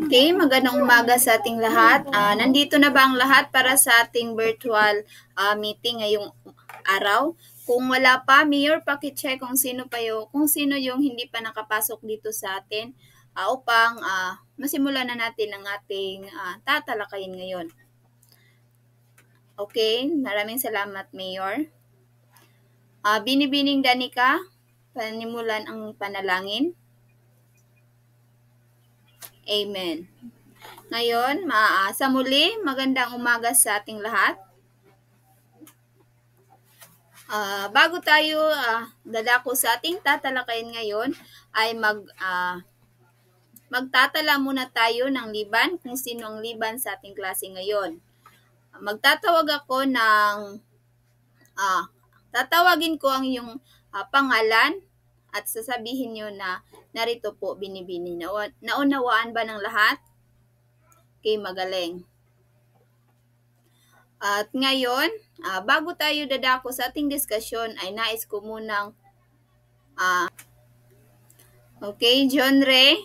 Okay, magandang umaga sa ating lahat. Nandito na ba ang lahat para sa ating virtual meeting ngayong araw? Kung wala pa, Mayor, paki-check kung sino yung hindi pa nakapasok dito sa atin upang masimulan na natin ang ating tatalakayin ngayon. Okay, maraming salamat, Mayor. Binibining Danica, panimulan ang panalangin. Amen. Ngayon, sa muli, magandang umaga sa ating lahat. Bago tayo dadako sa ating tatalakayin ngayon, ay magtatala muna tayo ng liban kung sino ang liban sa ating klase ngayon. Magtatawag ako ng tatawagin ko ang iyong pangalan at sasabihin nyo na narito po binibini. Naunawaan ba ng lahat? Okay, magaling. At ngayon, bago tayo dadako sa ating diskusyon, ay nais ko munang okay, John Ray.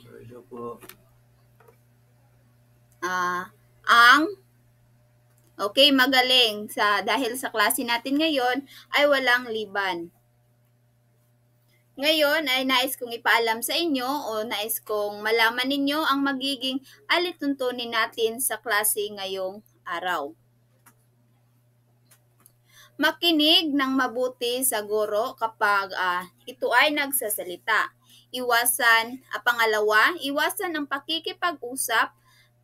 Okay, magaling. Dahil sa klase natin ngayon ay walang liban. Ngayon ay nais kong ipaalam sa inyo o nais kong malaman ninyo ang magiging alituntunin natin sa klase ngayong araw. Makinig ng mabuti sa guro kapag ito ay nagsasalita. Iwasan ang pakikipag-usap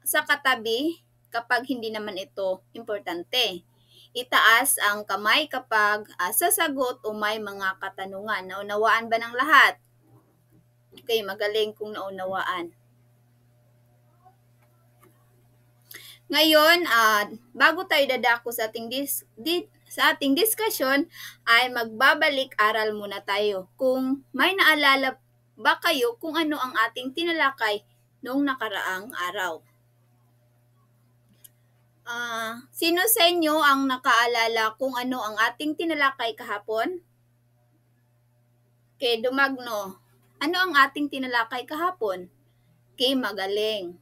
sa katabi kapag hindi naman ito importante. Itaas ang kamay kapag sasagot o may mga katanungan. Naunawaan ba ng lahat? Okay, magaling kung naunawaan. Ngayon, bago tayo dadako sa ating diskusyon, ay magbabalik-aral muna tayo. Kung may naalala ba kayo kung ano ang ating tinalakay noong nakaraang araw? Sino sa inyo ang nakaalala kung ano ang ating tinalakay kahapon? Okay, Dumagno. Ano ang ating tinalakay kahapon? Okay, magaling.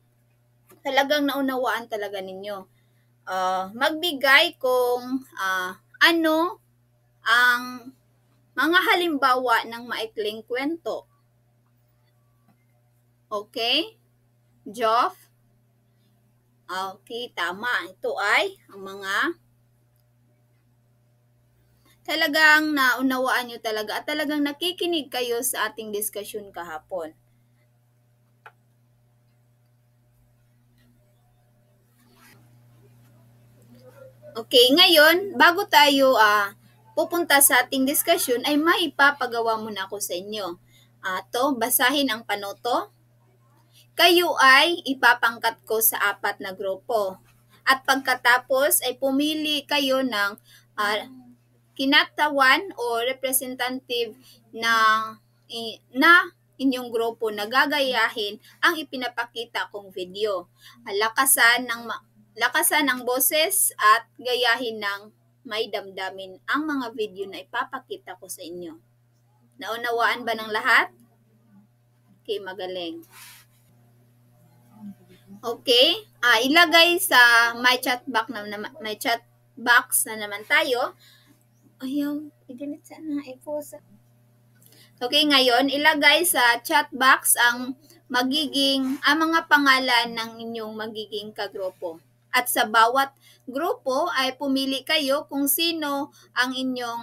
Talagang naunawaan talaga ninyo. Magbigay kung ano ang mga halimbawa ng maikling kwento. Okay? Joff? Okay, tama. Ito ay ang mga talagang naunawaan nyo talaga at talagang nakikinig kayo sa ating diskusyon kahapon. Okay, ngayon, bago tayo pupunta sa ating diskusyon, ay maipapagawa muna ako sa inyo. Basahin ang panoto. Kayo ay ipapangkat ko sa 4 na grupo. At pagkatapos ay pumili kayo ng kinatawan o representative na inyong grupo na gagayahin ang ipinapakita kong video. Lakasan ang boses at gayahin ng may damdamin ang mga video na ipapakita ko sa inyo. Naunawaan ba ng lahat? Okay, magaling. Okay, ilagay sa my chat box na naman tayo. Ayaw, i-delete sana, i-post. Okay, ngayon, ilagay sa chat box ang mga pangalan ng inyong magiging kagrupo. At sa bawat grupo ay pumili kayo kung sino ang inyong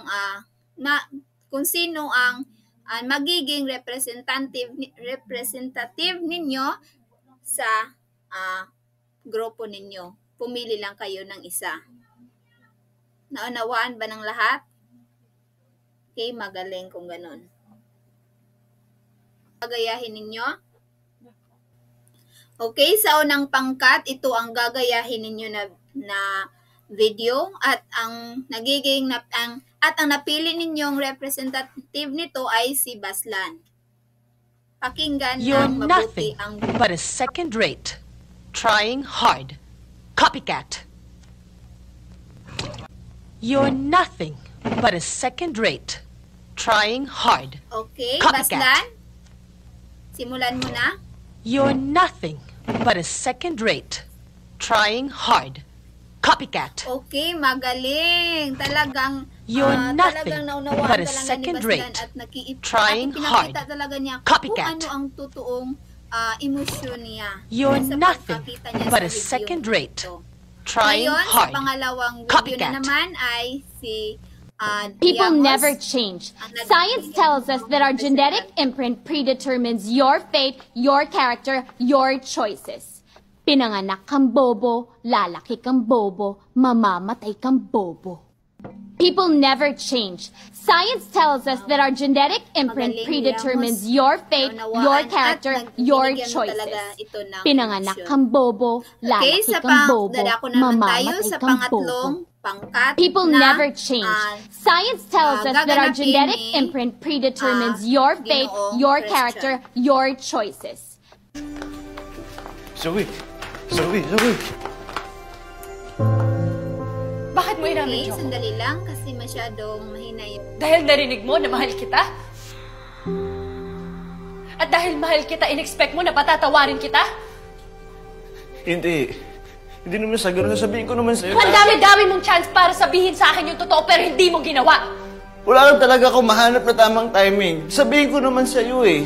magiging representative ninyo sa grupo ninyo. Pumili lang kayo ng isa. Naunawaan ba ng lahat? Okay, magaling kung ganun. Gagayahin ninyo? Okay, sa unang pangkat, ito ang gagayahin ninyo na video at ang napili ninyong representative nito ay si Baslan. Pakinggan ng mabuti ang but a second rate. Trying hard. Copycat. You're nothing but a second rate. Trying hard. Okay, Copycat. Baslan? Simulan mo na. You're nothing but a second-rate, trying hard, copycat. Okay, magaling. Talagang You're nothing talagang naunawaan but a talaga ni second-rate, Bastian at trying pinakita hard, talaga niya copycat. kung ano ang totoong emosyon niya. You're sa nothing pagpakita niya but sa a video second-rate, nito. trying Ngayon, sa hard, pangalawang video copycat. na naman ay si People Diamos. never change. Science tells us that our genetic imprint predetermines your fate, your character, your choices. Pinanganak kang bobo, lalaki kang bobo, mamamatay kang bobo. People never change. Science tells us that our genetic imprint Magaling, predetermines Diamos. your fate, Naunawaan your at character, your binigyan mo choices. talaga ito ng Pinanganak emosyon. kang bobo, Okay, lalaki sa kang bobo, dadako naman tayo mamamatay sa kang pangatlong bobo. pangkat People na never change. Science tells us that our gaganapin genetic ni, imprint predetermines your fate, Ginoong your Christian. character, your choices. Zoe! Bakit mo inamin, Okay, Joko? sandali lang kasi masyadong mahina yung... Dahil narinig mo na mahal kita? At dahil mahal kita, in-expect mo na patatawarin kita? Hindi. Hindi naman sa ganun. Sasabihin ko naman sa'yo. Ang dami-dami mong chance para sabihin sa akin yung totoo pero hindi mo ginawa. Wala lang talaga ako mahanap na tamang timing. Sabihin ko naman sa'yo eh.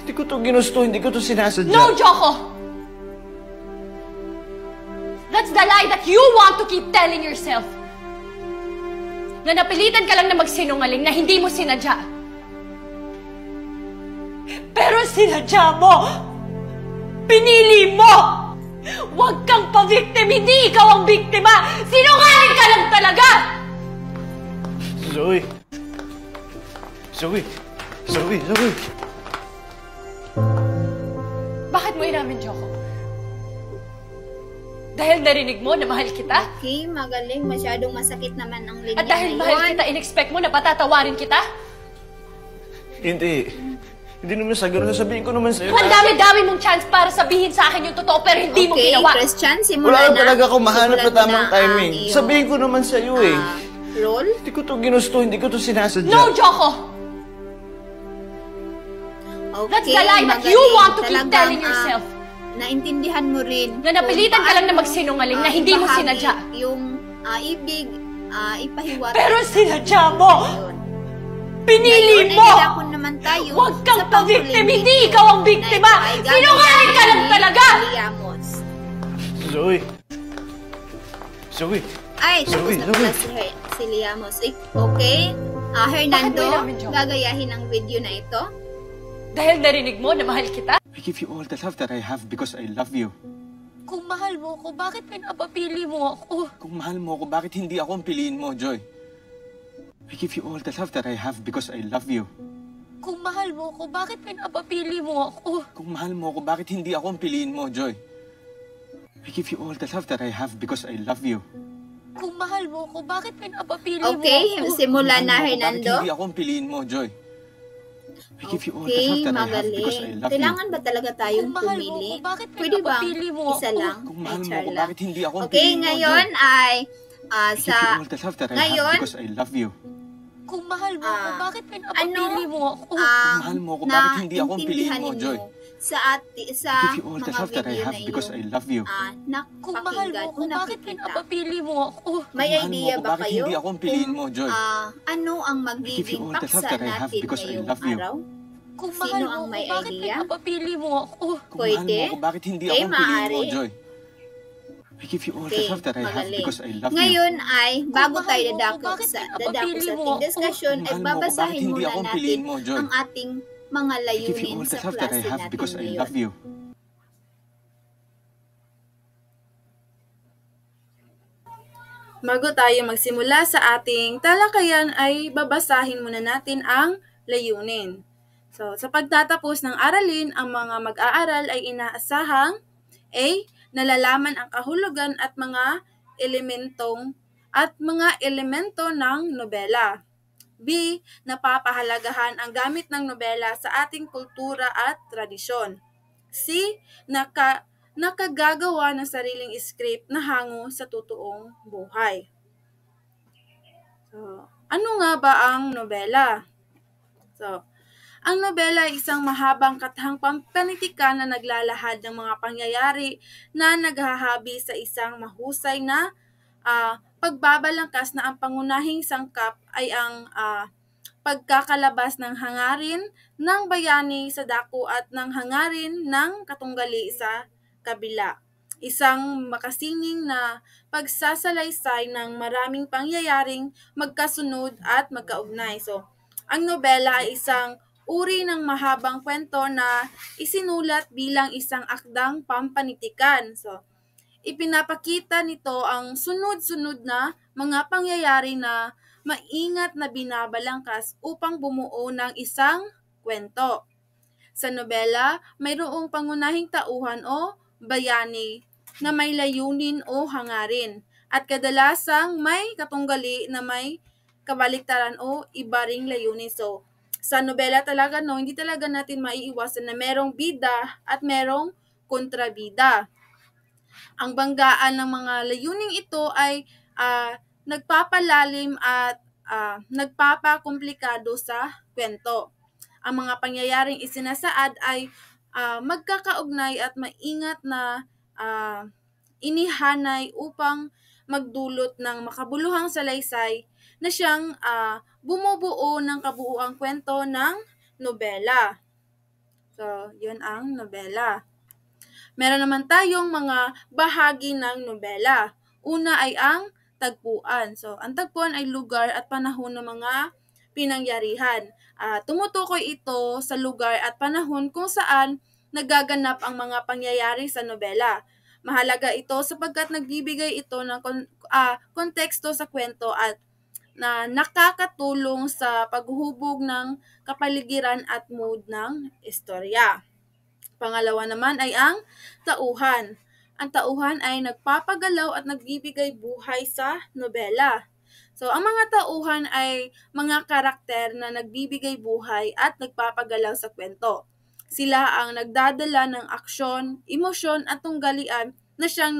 Hindi ko to ginusto, hindi ko to sinasadya. No, Joko! That's the lie that you want to keep telling yourself. Na napilitan ka lang na magsinungaling na hindi mo sinadya. Pero sinadya mo! Pinili mo! Huwag kang pa-victim, hindi ikaw ang biktima! Sinungaling ka lang talaga! Zoe! Bakit mo inamin, Joko? Dahil narinig mo na mahal kita? Okay, magaling. Masyadong masakit naman ang linya At dahil ngayon. mahal kita, in-expect mo na patatawarin kita? Hindi. Hindi naman sa ganun. Sasabihin ko naman sa'yo. Ang dami-dami mong chance para sabihin sa akin yung totoo pero hindi mo Okay, ginawa. Christian, Wala simulan lang na. talaga ako mahanap na Simulan mo tamang ang timing. iyong, Sabihin ko naman sa'yo eh. Roll. Hindi ko to ginusto, hindi ko to sinasadya. No, Joko! Okay, That's the lie that magaling. you want to keep Talagang, telling yourself. Naintindihan mo rin. Na napilitan ka lang na magsinungaling na hindi mo ibahagi sinadya. Yung ibig, ipahiwat. Pero sinadya mo! Ngayon, Pinili mo! nilako naman tayo Huwag kang sa pa-victim, panghuling hindi video ikaw ang biktima! na ito ay Sinungaling ka lang ni talaga! Liamos. Zoe! Ay, tapos na pala Zoe. si Liamos. Okay, Hernando, Bakit mo inamin, Joko? gagayahin ang video na ito. Dahil narinig mo na mahal kita? I give you all the love that I have because I love you. Kung mahal mo ko, bakit pinapapili mo ako? Kung mahal mo ako, bakit hindi ako ang piliin mo, Joy? I give you all the love that I have because I love you. Kung mahal mo ko, bakit pinapapili mo ako? Kung mahal mo ako, bakit hindi ako ang piliin mo, Joy? I give you all the love that I have because I love you. Kung mahal mo ko, bakit pinapapili mo Okay, ako? simula Kung na, mahal mo ako, Hernando. Bakit hindi ako ang piliin mo, Joy? I give you all the Okay, love that I have because I magaling. love Kailangan you. ba talaga tayong Kung mahal mo pumili? ko, bakit Pwede bang pinapapili mo isa ako? lang? Kung Ay, mahal mo char ako, lang. bakit hindi ako ang Okay, piliin mo, ngayon Joy? ay I give sa you all the love that I have ngayon, because I love you. Kung mahal mo ko, bakit pinapapili mo ako? ang mahal mo ako, bakit hindi ako ang piliin mo, naintindihan Joy? ninyo sa sa I give you all the mga love that I video have na because I inyong love you. Kung mahal napakinggan mo o ko, bakit nakikita. pinapapili mo ako? May Kung mahal mo idea ako, ba bakit kayo hindi ako ang piliin mo, Joy? ano ang I give you magiging all the love paksa that I have natin because I ngayong love you. araw? Kung Sino mahal ang mo may ko, bakit idea? pinapapili mo ako? Kung mahal mo Pwede? ako, bakit hindi Okay, ako ang piliin mo, maaari. Joy? I give you all the Okay, love that I have magaling. because I love you. Ngayon ay, bago mahal tayo mo ko, dadako bakit sa pinapapili mo ating ako? discussion, Kung ay mahal mo ako, bakit babasahin hindi muna ako ang natin piliin mo, Joy? ang ating mga I give you layunin all the sa love that I klase have natin because I love ngayon. you. Bago tayo magsimula sa ating talakayan ay babasahin muna natin ang layunin. So, sa pagtatapos ng aralin, ang mga mag-aaral ay inaasahang A. Nalalaman ang kahulugan at mga elemento ng nobela. B. Napapahalagahan ang gamit ng nobela sa ating kultura at tradisyon. C. Nakagagawa ng sariling script na hango sa totoong buhay. So, ano nga ba ang nobela? So, Ang nobela ay isang mahabang katahang pampanitikan na naglalahad ng mga pangyayari na naghahabi sa isang mahusay na pagbabalangkas na ang pangunahing sangkap ay ang pagkakalabas ng hangarin ng bayani sa dako at ng hangarin ng katunggali sa kabila. Isang makasinging na pagsasalaysay ng maraming pangyayaring magkasunod at magkaugnay. So, ang nobela ay isang uri ng mahabang kwento na isinulat bilang isang akdang pampanitikan. So, ipinapakita nito ang sunod-sunod na mga pangyayari na maingat na binabalangkas upang bumuo ng isang kwento. Sa nobela, mayroong pangunahing tauhan o bayani na may layunin o hangarin at kadalasang may katunggali na may kabaliktaran o iba ring layunin. So, sa nobela talaga hindi talaga natin maiiwasan na merong bida at merong kontrabida. Ang banggaan ng mga layuning ito ay nagpapalalim at nagpapakomplikado sa kwento. Ang mga pangyayaring isinasaad ay magkakaugnay at maingat na inihanay upang magdulot ng makabuluhang salaysay na siyang bumubuo ng kabuuang kwento ng nobela. So, yun ang nobela. Meron naman tayong mga bahagi ng nobela. Una ay ang tagpuan. So, ang tagpuan ay lugar at panahon ng mga pinangyarihan. Tumutukoy ito sa lugar at panahon kung saan nagaganap ang mga pangyayari sa nobela. Mahalaga ito sapagkat nagbibigay ito ng konteksto sa kwento at na nakakatulong sa paghuhubog ng kapaligiran at mood ng istorya. Pangalawa naman ay ang tauhan. Ang tauhan ay nagpapagalaw at nagbibigay buhay sa nobela. So, ang mga tauhan ay mga karakter na nagbibigay buhay at nagpapagalaw sa kwento. Sila ang nagdadala ng aksyon, emosyon at tunggalian na siyang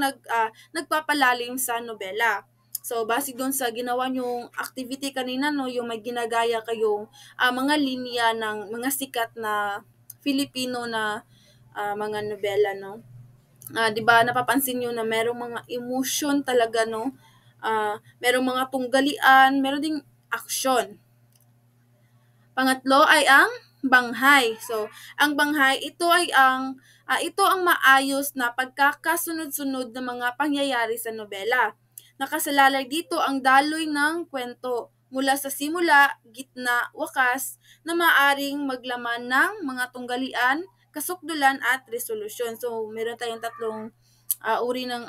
nagpapalalim sa nobela. So, base doon sa ginawa nyong activity kanina, yung may ginagaya kayong mga linya ng mga sikat na Filipino na mga nobela, 'di ba napapansin niyo na merong mga emotion talaga, merong mga tunggalian, meron ding aksyon. Pangatlo ay ang banghay. So, ang banghay ito ang maayos na pagkakasunod-sunod ng mga pangyayari sa nobela. Nakasalalay dito ang daloy ng kwento mula sa simula, gitna, wakas na maaring maglaman ng mga tunggalian, kasukdulan at resolusyon. So, meron tayong tatlong uri ng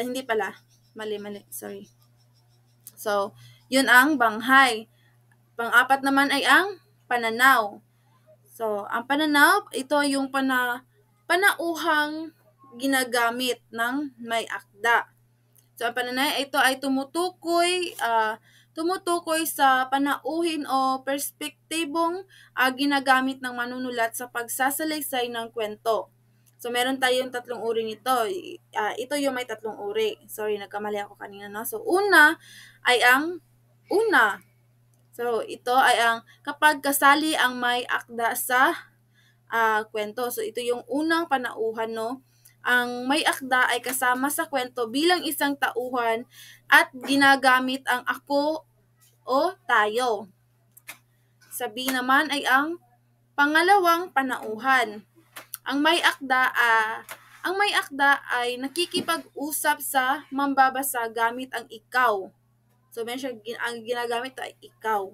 hindi pala. Mali, sorry. So, yun ang banghay. Pang-apat naman ay ang pananaw. So, ang pananaw, ito yung panauhang ginagamit ng may akda. So, ang pananaw, ito ay tumutukoy sa panauhin o perspektibong ginagamit ng manunulat sa pagsasalaysay ng kwento. So, meron tayong tatlong uri nito. Ito yung may tatlong uri. Sorry, nagkamali ako kanina. So, una ay ang una. So, ito ay ang kapag kasali ang may akda sa kwento. So, ito yung unang panauhan, Ang may akda ay kasama sa kwento bilang isang tauhan at ginagamit ang ako o tayo. Sa B naman ay ang pangalawang panauhan. Ang may akda ay nakikipag-usap sa mambabasa gamit ang ikaw. So, ang ginagamit ay ikaw.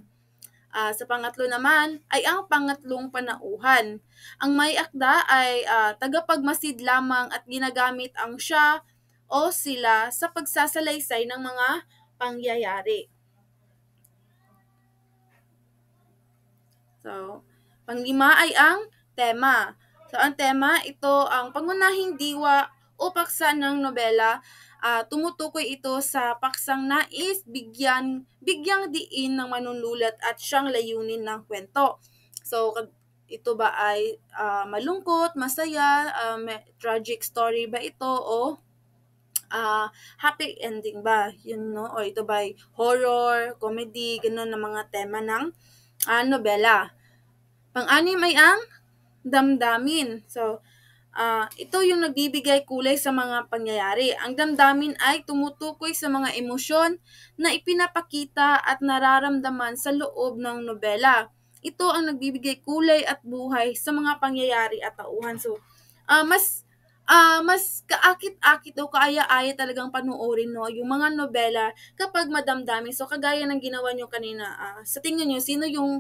Sa pangatlo naman ay ang pangatlong panauhan. Ang may akda ay tagapagmasid lamang at ginagamit ang siya o sila sa pagsasalaysay ng mga pangyayari. So, panglima ay ang tema. So, ang tema, ito ang pangunahing diwa o paksa ng nobela. Tumutukoy ito sa paksang nais bigyang diin ng manunulat at siyang layunin ng kwento. So, ito ba ay malungkot, masaya, tragic story ba ito o happy ending ba? O ito ba ay horror, comedy, ganun na mga tema ng nobela. Pang-anim ay ang damdamin. So, ito yung nagbibigay kulay sa mga pangyayari. Ang damdamin ay tumutukoy sa mga emosyon na ipinapakita at nararamdaman sa loob ng nobela. Ito ang nagbibigay kulay at buhay sa mga pangyayari at tauhan. So, mas kaakit-akit o kaaya-aya talagang panuorin yung mga nobela kapag madamdamin. So, kagaya ng ginawa nyo kanina, sa tingin nyo, sino yung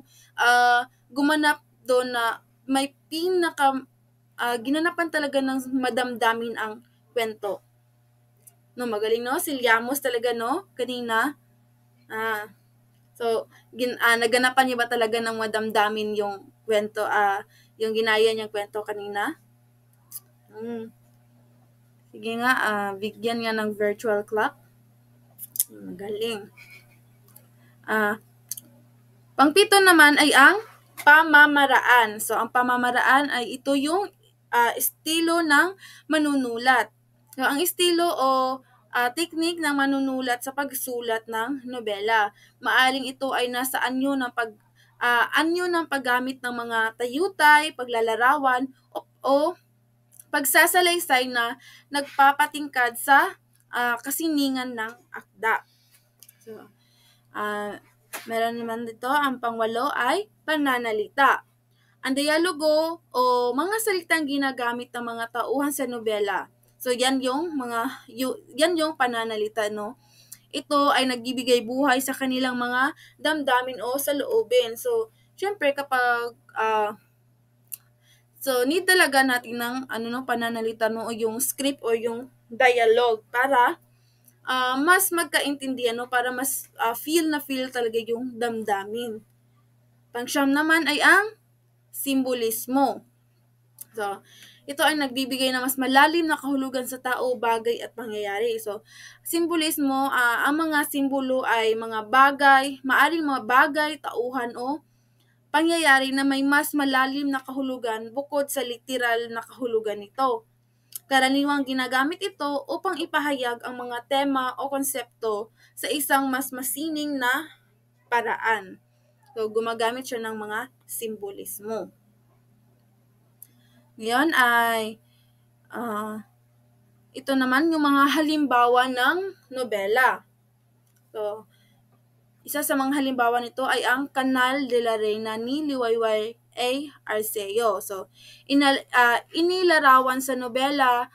gumanap doon na may ginanapan talaga ng madamdamin ang kwento. No, magaling, no? Si Llamos talaga, no? Kanina. So, naganapan niya ba talaga ng madamdamin yung kwento, yung ginaya niyang kwento kanina? Sige nga, bigyan nga ng virtual clock. Magaling. Pangpito naman ay ang pamamaraan. So, ang pamamaraan ay ito yung estilo ng manunulat. So, ang estilo o technique ng manunulat sa pagsulat ng nobela. Maaring ito ay nasa anyo ng paggamit ng mga tayutay, paglalarawan, o pagsasalaysay na nagpapatingkad sa kasiningan ng akda. So, meron naman dito, ang pangwalo ay pananalita. Ang dialogo o mga salitang ginagamit ng mga tauhan sa nobela. So, yan yung pananalita, no? Ito ay nagbibigay buhay sa kanilang mga damdamin o sa loobin. So, syempre kapag need talaga natin ng pananalita, no, o yung script o yung dialogue para mas magkaintindihan, no, para mas feel talaga yung damdamin. Pang-siyam naman ay ang simbolismo. So, ito ay nagbibigay ng mas malalim na kahulugan sa tao, bagay at pangyayari. So, simbolismo, ang mga simbolo ay mga bagay, maaring mga bagay, tauhan o pangyayari na may mas malalim na kahulugan bukod sa literal na kahulugan nito. Karaniwang ginagamit ito upang ipahayag ang mga tema o konsepto sa isang mas masining na paraan. So, gumagamit siya ng mga simbolismo. Ngayon ay ito naman yung mga halimbawa ng nobela. So, isa sa mga halimbawa nito ay ang Canal de la Reina ni Liwayway A. Arceo. So, inilarawan sa nobela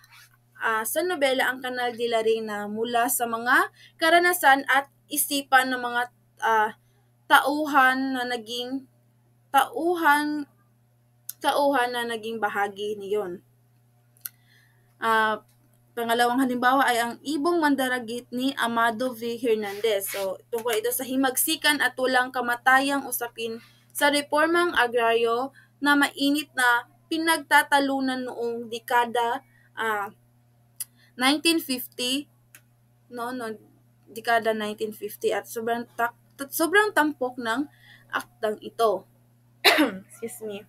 ang Canal de la Reina mula sa mga karanasan at isipan ng mga tauhan na naging bahagi niyon. Pangalawang halimbawa ay ang Ibong Mandaragit ni Amado V. Hernandez. So, tungkol ito sa himagsikan at walang kamatayang usapin sa reformang agraryo na mainit na pinagtatalunan noong dekada 1950, dekada 1950 at sobrang tampok ng aktang ito. Excuse me.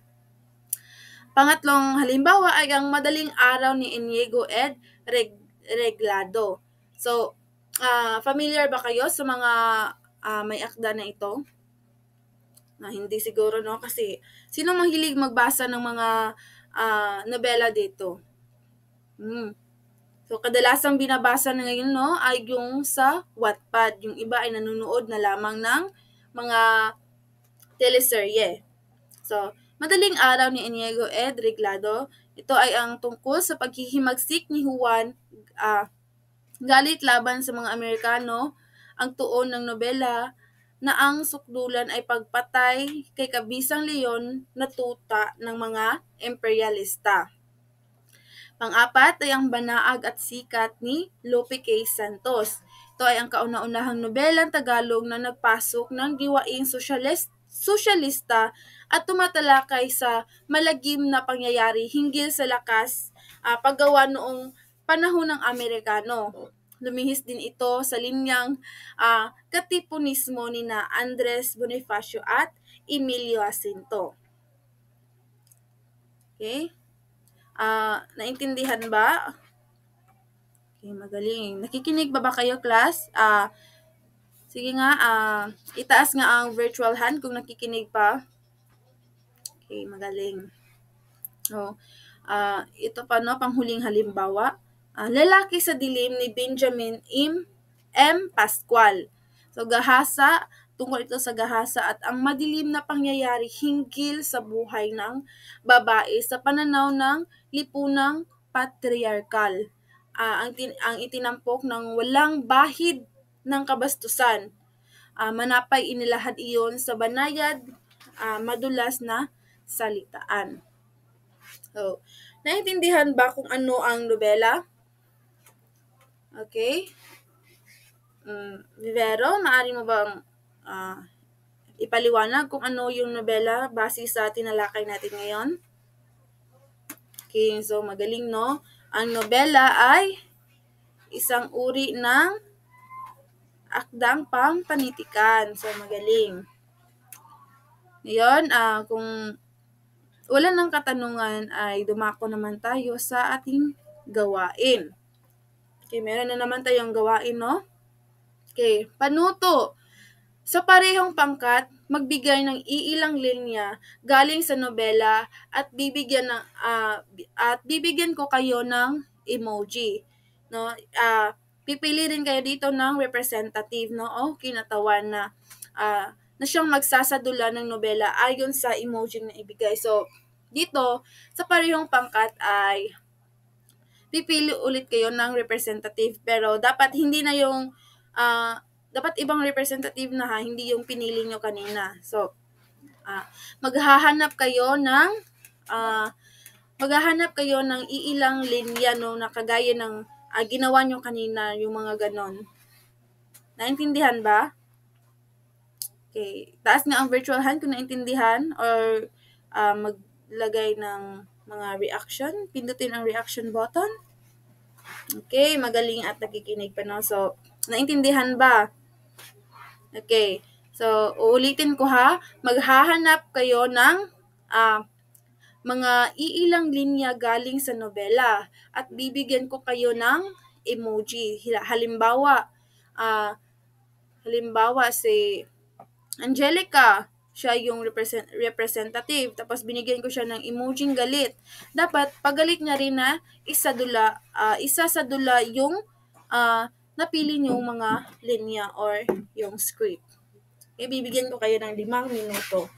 Pangatlong halimbawa ay ang Madaling Araw ni Inigo Ed Reglado. So, familiar ba kayo sa mga may akda na ito? Hindi siguro, no? Kasi sino mahilig magbasa ng mga nobela dito? So, kadalasang binabasa na ngayon, no, ay yung sa Wattpad. Yung iba ay nanonood na lamang ng mga teleserye. So, Madaling Araw ni Inigo Ed Reglado, ito ay ang tungkol sa paghihimagsik ni Juan galit laban sa mga Amerikano. Ang tuon ng nobela na ang sukdulan ay pagpatay kay Kabisang Leon na tuta ng mga imperialista. Pang-apat ay ang Banaag at Sikat ni Lope K. Santos. Ito ay ang kauna-unahang nobelang Tagalog na nagpasok ng giwaing sosyalista at tumatalakay sa malagim na pangyayari hinggil sa lakas paggawa noong panahon ng Amerikano. Lumihis din ito sa linyang katipunismo ni na Andres Bonifacio at Emilio Jacinto. Okay? Naintindihan ba? Okay, magaling. Nakikinig ba kayo, class? Sige nga, itaas nga ang virtual hand kung nakikinig pa. Okay, magaling. So, ito pa, no, panghuling halimbawa. Lalaki sa dilim ni Benjamin M. Pascual. So, gahasa, tungkol ito sa gahasa at ang madilim na pangyayari hinggil sa buhay ng babae sa pananaw ng lipunang patriarkal. Ang itinampok ng walang bahid ng kabastusan. Manapay inilahad iyon sa banayad, madulas na salitaan. So, naintindihan ba kung ano ang nobela? Okay. Vivero, maaari mo bang ipaliwanag kung ano yung nobela base sa tinalakay natin ngayon? Okay, so magaling, no? Ang nobela ay isang uri ng akdang pampanitikan. So, magaling. Ngayon, kung wala ng katanungan ay dumako naman tayo sa ating gawain. Okay, meron na naman tayong gawain, no? Okay, panuto. Sa parehong pangkat, magbigay ng iilang linya galing sa nobela at bibigyan ko kayo ng emoji, no? Pipili rin kayo dito ng representative, no? O kinatawan na siyang magsasadula ng nobela ayon sa emoji na ibigay. So, dito, sa parehong pangkat ay pipili ulit kayo ng representative, pero dapat hindi na yung dapat ibang representative na, ha, hindi yung pinili nyo kanina. So, maghahanap kayo ng iilang linya, no, na kagaya ng ginawa nyo kanina, yung mga ganon. Naintindihan ba? Okay. Taas nga ang virtual hand kung naintindihan, or maglagay ng mga reaction. Pindutin ang reaction button. Okay, magaling at nakikinig pa, no? So, naintindihan ba? Okay. So, uulitin ko, ha. Maghahanap kayo ng mga iilang linya galing sa nobela at bibigyan ko kayo ng emoji. Halimbawa, si Angelica, siya yung representative, tapos binigyan ko siya ng emojing galit. Dapat, pagalit niya rin na isa sa dula yung napili niyong mga linya or yung script. Okay, bibigyan ko kayo ng 5 minuto.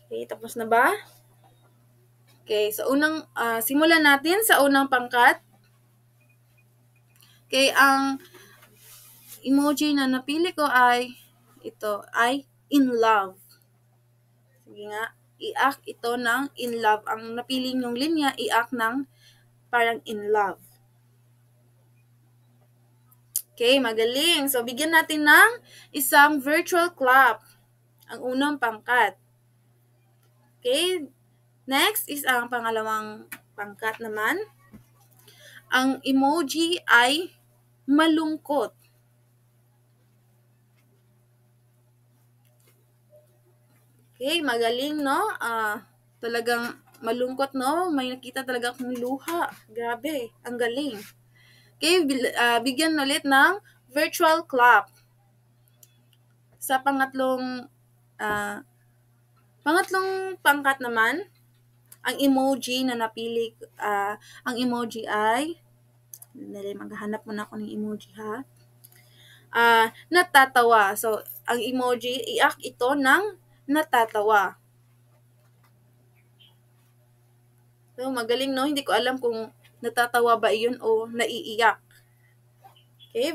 Okay, tapos na ba? Okay, so simulan natin sa unang pangkat. Okay, ang emoji na napili ko ay in love. Sige nga, i-act ito ng in love. Ang napili nyong linya, i-act ng parang in love. Okay, magaling. So, bigyan natin ng isang virtual clap ang unang pangkat. Okay, next is ang pangalawang pangkat naman. Ang emoji ay malungkot. Okay, magaling, no? Talagang malungkot, no? May nakita talaga akong luha. Grabe, ang galing. Okay, bigyan ulit ng virtual clap. Sa pangatlong pangkat naman, ang emoji na napili, ang emoji ay, maghahanap muna ako ng emoji, ha? Natatawa. So, ang emoji, i-act ito ng natatawa. So, magaling, no? Hindi ko alam kung natatawa ba iyon o naiiyak. Okay,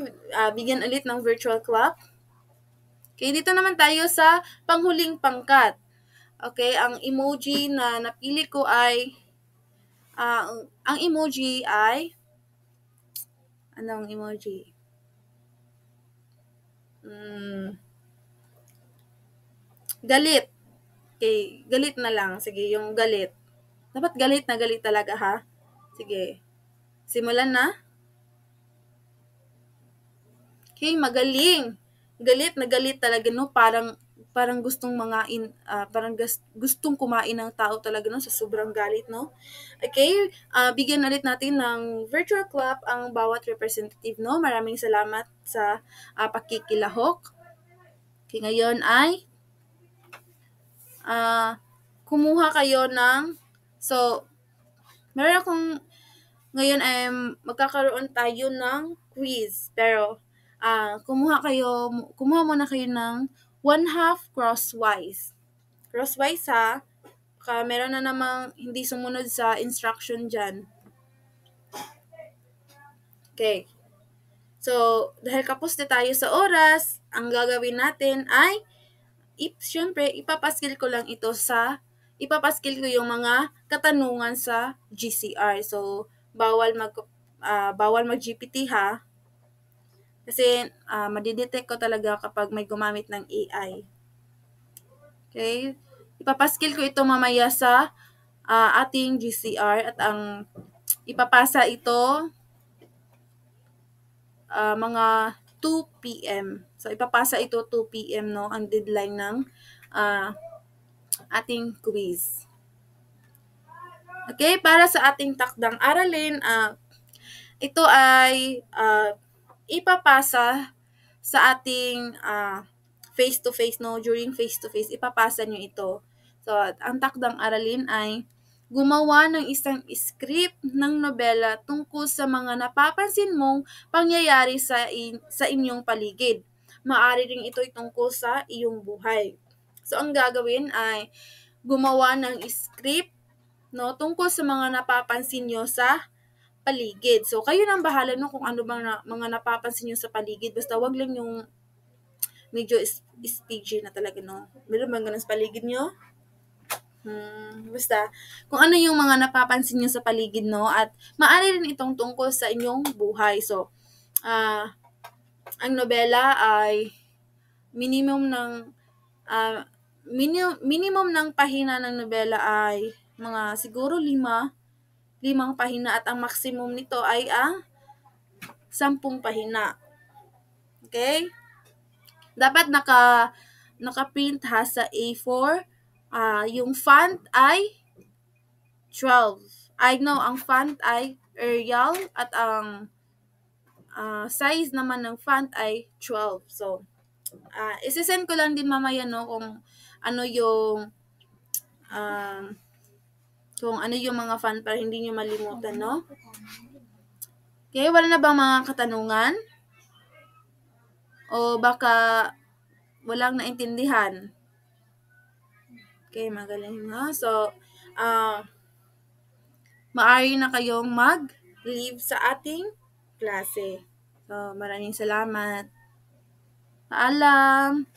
bigyan ulit ng virtual clap. Okay, dito naman tayo sa panghuling pangkat. Okay, ang emoji na napili ko ay, ang emoji ay, anong emoji? Galit. Okay, galit na lang. Sige, yung galit. Dapat galit na galit talaga, ha? Sige. Simulan na. Okay, magaling. Galit na galit talaga, no? Parang parang gustong kumain ng tao talaga, no, sa sobrang galit, no. Okay, bigyan ulit natin ng virtual clap ang bawat representative, no. Maraming salamat sa pakikilahok. Okay, ngayon ay kumuha kayo ng, so, meron akong, ngayon ay magkakaroon tayo ng quiz. Pero, kumuha muna kayo ng 1/2 crosswise. Crosswise ha, meron na namang hindi sumunod sa instruction dyan. Okay. So, dahil kapos na tayo sa oras, ang gagawin natin ay, syempre, ipapaskil ko yung mga katanungan sa GCR. So, bawal mag-GPT ha. Kasi, madidetect ko talaga kapag may gumamit ng AI. Okay? Ipapaskil ko ito mamaya sa ating GCR at ang ipapasa ito mga 2 p.m. So, ipapasa ito 2 p.m. no, ang deadline ng ating quiz. Okay, para sa ating takdang aralin, ito ay ipapasa sa ating face-to-face, no, during face-to-face, ipapasa nyo ito. So, ang takdang aralin ay gumawa ng isang script ng nobela tungkol sa mga napapansin mong pangyayari sa inyong paligid. Maaari ring ito tungkol sa iyong buhay. So, ang gagawin ay gumawa ng script, no, tungkol sa mga napapansin nyo sa paligid. So, kayo nang bahala no kung ano bang mga napapansin nyo sa paligid. Basta wag lang yung medyo SPG na talaga, no. Meron bang ganun sa paligid nyo? Basta, kung ano yung mga napapansin nyo sa paligid, no, at maaari rin itong tungkol sa inyong buhay. So, ang nobela ay minimum ng pahina ng nobela ay mga siguro 5 pahina at ang maximum nito ay ang 10 pahina. Okay? Dapat naka-print ha sa A4. Yung font ay 12. Ang font ay Arial at ang size naman ng font ay 12. So, isisend ko lang din mamaya, no, kung ano yung mga font para hindi nyo malimutan, no? Okay, wala na bang mga katanungan? O baka walang naintindihan? Okay, magaling na. So, maaari na kayong mag-leave sa ating klase. So, maraming salamat. Paalam!